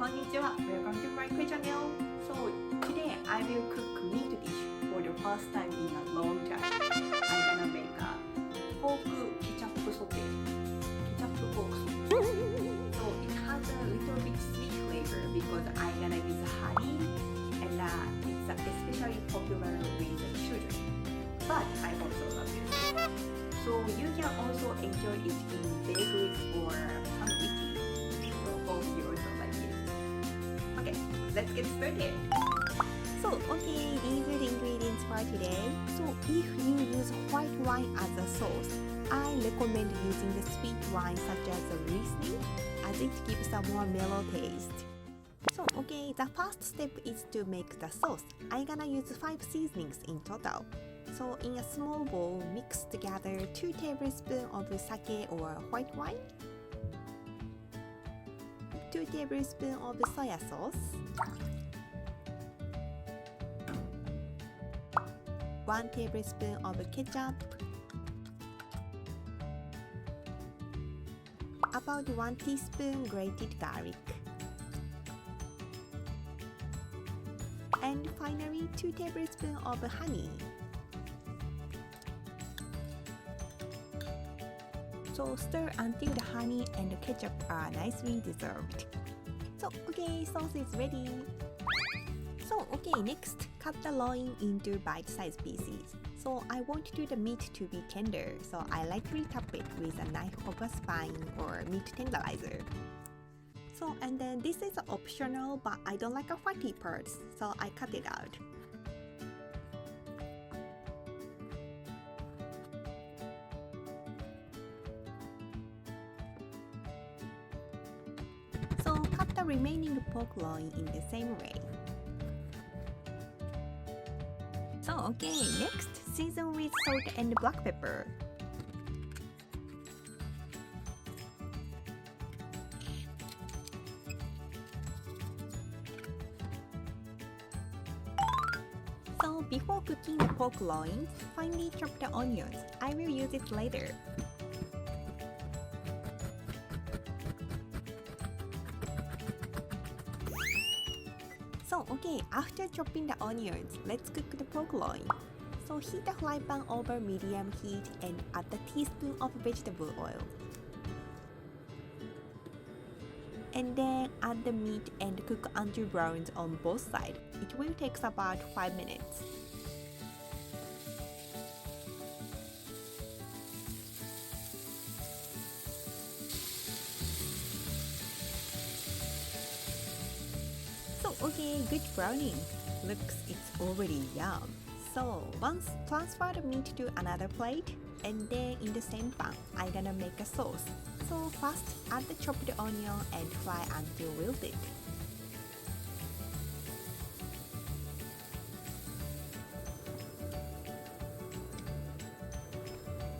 Konnichiwa, welcome to my channel. So today I will cook meat dish for the first time in a long time. I'm gonna make a pork ketchup saute. Ketchup pork saute. So it has a little bit sweet flavor because I'm gonna use honey and it's especially popular with the children. But I also love it. So you can also enjoy it in bagels or sandwiches. So hope you also like it. Okay, let's get started. So, okay, these are the ingredients for today. So, if you use white wine as a sauce, I recommend using the sweet wine such as the Riesling, as it gives a more mellow taste. So, okay, the first step is to make the sauce. I'm gonna use 5 seasonings in total. So, in a small bowl, mix together 2 tablespoons of sake or white wine, 2 tablespoons of soya sauce, 1 tablespoon of ketchup, about 1 teaspoon grated garlic, and finally 2 tablespoons of honey. So stir until the honey and the ketchup are nicely dissolved. So okay, sauce is ready. So okay, next cut the loin into bite-sized pieces. So I want the meat to be tender, so I lightly tap it with a knife of a spine or meat tenderizer. So and then this is optional, but I don't like a fatty parts, so I cut it out. So cut the remaining pork loin in the same way. So okay, next season with salt and black pepper. So before cooking the pork loin, finely chop the onions. I will use it later. So okay, after chopping the onions, let's cook the pork loin. So heat the fry pan over medium heat and add a teaspoon of vegetable oil. And then add the meat and cook until brown on both sides. It will take about 5 minutes. So okay, good browning. Looks it's already yum. So once transfer the meat to another plate, and then in the same pan, I'm gonna make a sauce. So first add the chopped onion and fry until wilted.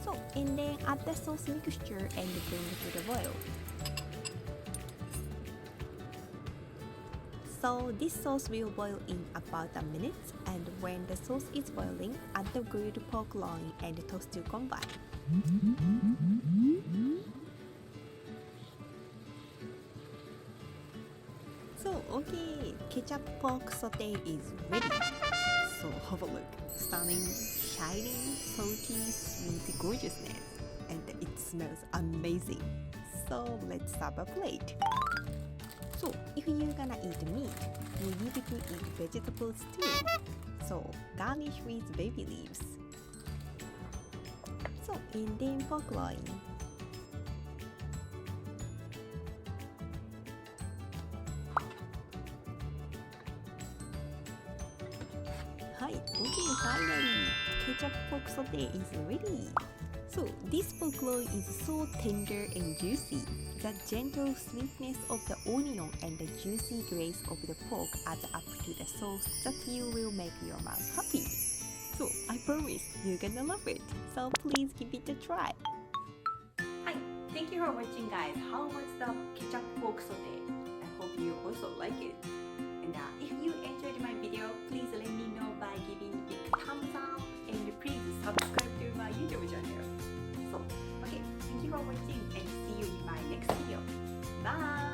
So and then add the sauce mixture and bring it to the boil. So this sauce will boil in about a minute, and when the sauce is boiling, add the grilled pork loin and toast to combine. So okay, ketchup pork saute is ready. So have a look, stunning, shining, salty, sweet gorgeousness, and it smells amazing. So let's have a plate. So if you're gonna eat meat, you need to eat vegetables too. So garnish with baby leaves. So Indian pork loin. Hi, okay, finally, ketchup pork saute is ready. So this pork loin is so tender and juicy. The gentle sweetness of the onion and the juicy grace of the pork adds up to the sauce that you will make your mouth happy. So I promise you're gonna love it. So please give it a try. Hi, thank you for watching guys. How was the ketchup pork saute? I hope you also like it. And if you enjoyed my video, please let me know by giving a big thumbs up and please subscribe to my YouTube channel. So, okay, thank you for watching and see you in my next video. Bye!